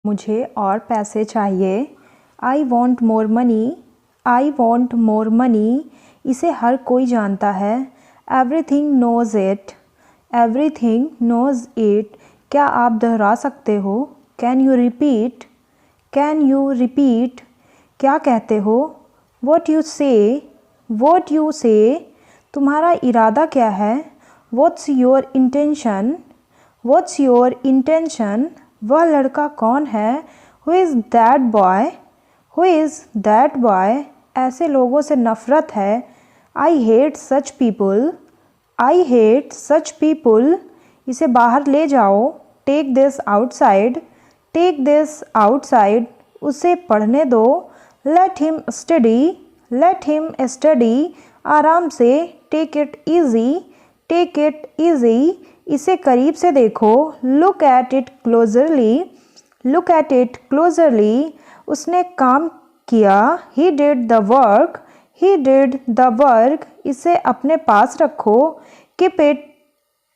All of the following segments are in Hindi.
मुझे और पैसे चाहिए। I want more money. I want more money. इसे हर कोई जानता है। Everything knows it. Everything knows it. क्या आप दोहरा सकते हो? Can you repeat? Can you repeat? क्या कहते हो? What you say. What you say. तुम्हारा इरादा क्या है? What's your intention? What's your intention? वह लड़का कौन है? Who is that boy? Who is that boy? ऐसे लोगों से नफ़रत है। आई hate such people. I hate such people. इसे बाहर ले जाओ। Take this outside. Take this outside. उसे पढ़ने दो। Let him study. Let him study. आराम से। Take it easy. Take it easy. इसे करीब से देखो। Look at it closely. Look at it closely. उसने काम किया। He did the work. He did the work. इसे अपने पास रखो। Keep it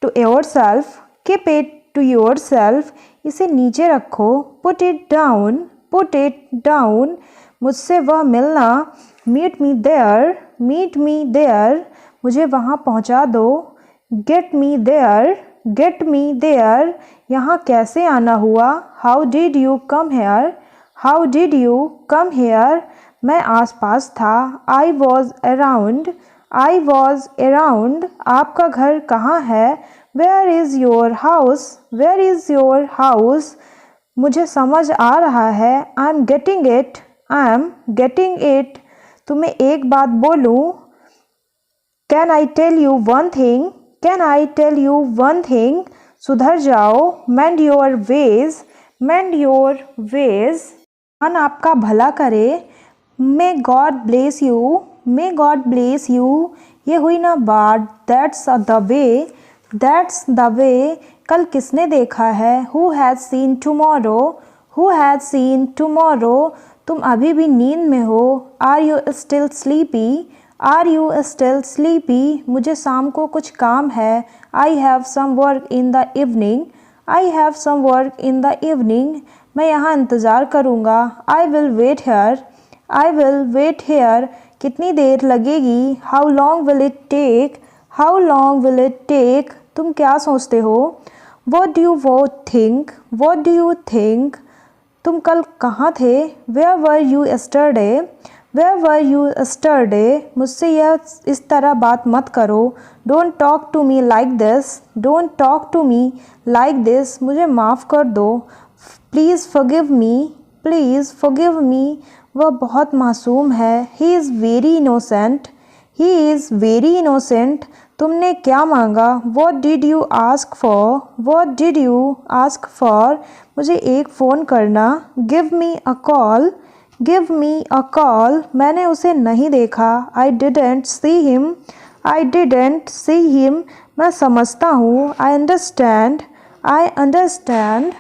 to yourself. Keep it to yourself. इसे नीचे रखो। Put it down. Put it down. मुझसे वह मिलना। Meet me there. Meet me there. मुझे वहाँ पहुँचा दो। Get me there. Get me there. यहाँ कैसे आना हुआ? How did you come here? How did you come here? मैं आसपास था। I was around. I was around. आपका घर कहाँ है? Where is your house? Where is your house? मुझे समझ आ रहा है। आई am getting it. I am getting it. तुम्हें एक बात बोलूँ? Can I tell you one thing? Can I tell you one thing? सुधर जाओ। Mend your ways. Mend your ways. भगवान आपका भला करे। May God bless you. May God bless you. ये हुई ना बात। That's the way. That's the way. कल किसने देखा है? Who has seen tomorrow? Who has seen tomorrow? तुम अभी भी नींद में हो। Are you still sleepy? Are you still sleepy? मुझे शाम को कुछ काम है। I have some work in the evening. I have some work in the evening. मैं यहाँ इंतज़ार करूँगा। I will wait here. I will wait here. कितनी देर लगेगी? How long will it take? How long will it take? तुम क्या सोचते हो? What do you think? What do you think? तुम कल कहाँ थे? Where were you yesterday? Where were you yesterday? मुझसे यह इस तरह बात मत करो। Don't talk to me like this. Don't talk to me like this. मुझे माफ़ कर दो। Please forgive me. Please forgive me. वह बहुत मासूम है। He is very innocent. He is very innocent. तुमने क्या मांगा? What did you ask for? What did you ask for? मुझे एक फ़ोन करना। Give me a call. Give me a call. मैंने उसे नहीं देखा। I didn't see him. I didn't see him. मैं समझता हूँ। I understand. I understand.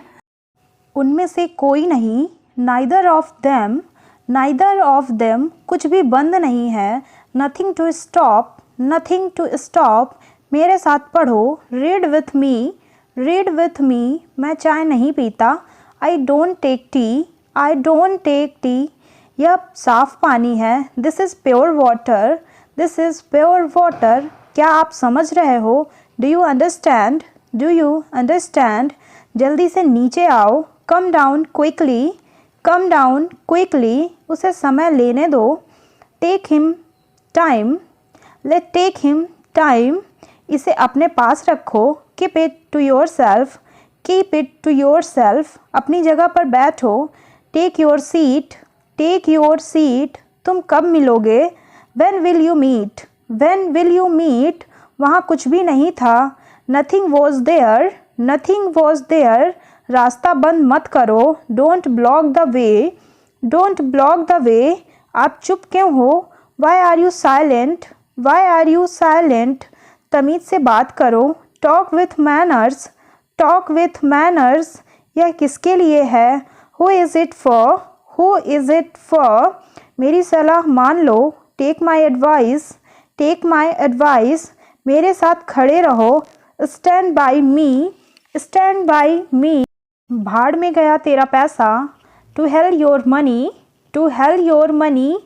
उनमें से कोई नहीं। Neither of them. Neither of them. कुछ भी बंद नहीं है। Nothing to stop. Nothing to stop. मेरे साथ पढ़ो। Read with me. Read with me. मैं चाय नहीं पीता। I don't take tea. I don't take tea. यह साफ़ पानी है। This is pure water. This is pure water. क्या आप समझ रहे हो? Do you understand? Do you understand? जल्दी से नीचे आओ। Come down quickly. Come down quickly. उसे समय लेने दो। Take him time. Let take him time. इसे अपने पास रखो। Keep it to yourself. Keep it to yourself. अपनी जगह पर बैठो। Take your seat. Take your seat. तुम कब मिलोगे? When will you meet? When will you meet? वहाँ कुछ भी नहीं था। Nothing was there. Nothing was there. रास्ता बंद मत करो। Don't block the way. Don't block the way. आप चुप क्यों हो? Why are you silent? Why are you silent? तमीज़ से बात करो। Talk with manners. Talk with manners. यह किसके लिए है? Who is it for? Who is it for? मेरी सलाह मान लो। Take my advice. Take my advice. मेरे साथ खड़े रहो। Stand by me. Stand by me. भाड़ में गया तेरा पैसा। To hell your money, to hell your money,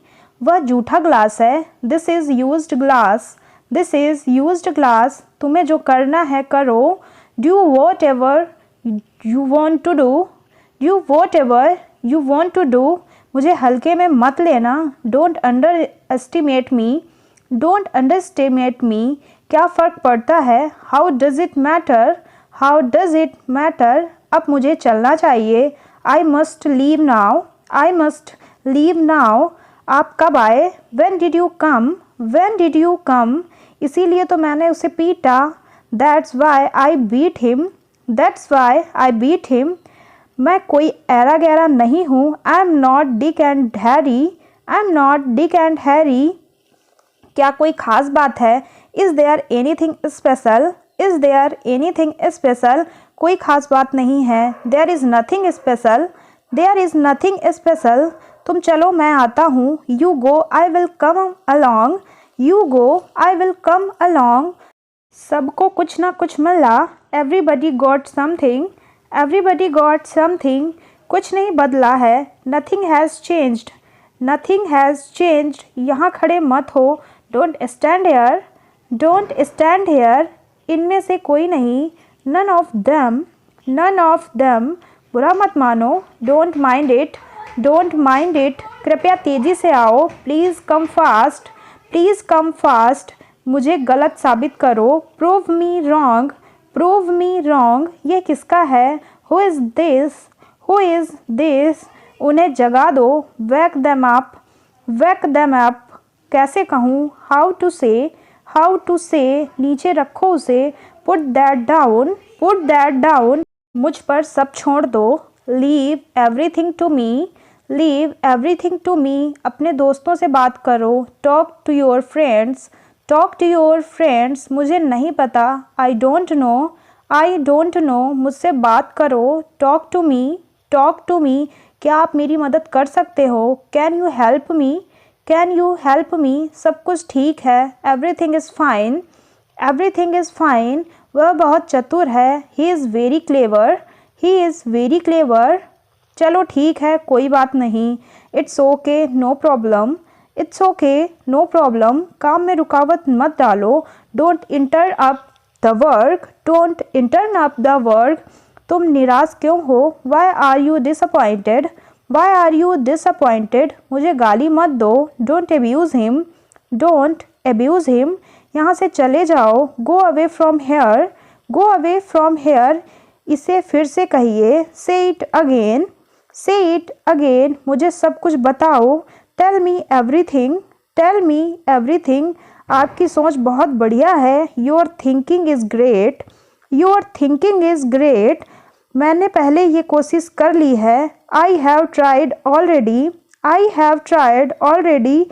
वह जूठा ग्लास है। This is used glass, this is used glass, तुम्हें जो करना है करो। Do whatever you want to do, do whatever you want to do, मुझे हल्के में मत लेना। Don't underestimate me, don't underestimate me, क्या फ़र्क पड़ता है। How does it matter, how does it matter, अब मुझे चलना चाहिए। I must leave now, I must leave now, आप कब आए। When did you come, when did you come, इसीलिए तो मैंने उसे पीटा। That's why I beat him, that's why I beat him, मैं कोई ऐरा गैरा नहीं हूँ। I am not Dick and Harry, I am not Dick and Harry, क्या कोई ख़ास बात है। Is there anything special, is there anything special, कोई ख़ास बात नहीं है। There is nothing special, there is nothing special, तुम चलो मैं आता हूँ। You go I will come along, you go I will come along, सबको कुछ ना कुछ मिला। Everybody got something, everybody got something, कुछ नहीं बदला है। Nothing has changed, nothing has changed, यहाँ खड़े मत हो। Don't stand here, don't stand hair, इनमें से कोई नहीं। None of them, none of them, बुरा मत मानो। Don't mind it, don't mind it, कृपया तेज़ी से आओ। Please come fast, please come fast, मुझे गलत साबित करो। Prove me wrong, prove me wrong, ये किसका है। Who is this, who is this, उन्हें जगा दो। Wake them up, wake them up, कैसे कहूँ। How to say, how to say, नीचे रखो उसे। Put that down, put that down, मुझ पर सब छोड़ दो। Leave everything to me, leave everything to me, अपने दोस्तों से बात करो। Talk to your friends, talk to your friends, मुझे नहीं पता। I don't know, I don't know, मुझसे बात करो। Talk to me, talk to me, क्या आप मेरी मदद कर सकते हो। Can you help me, can you help me, सब कुछ ठीक है। Everything is fine, everything is fine, वह बहुत चतुर है। He is very clever, he is very clever, चलो ठीक है कोई बात नहीं। It's okay no problem, it's okay no problem, काम में रुकावट मत डालो। Don't interrupt the work, don't interrupt the work, तुम निराश क्यों हो। Why are you disappointed, why are you disappointed, मुझे गाली मत दो। Don't abuse him, don't abuse him, यहाँ से चले जाओ। गो away from here, go away from here, इसे फिर से कहिए। Say it again, say it again, मुझे सब कुछ बताओ। Tell me everything, tell me everything, आपकी सोच बहुत बढ़िया है। Your thinking is great, your thinking is great, मैंने पहले ये कोशिश कर ली है। I have tried already, I have tried already,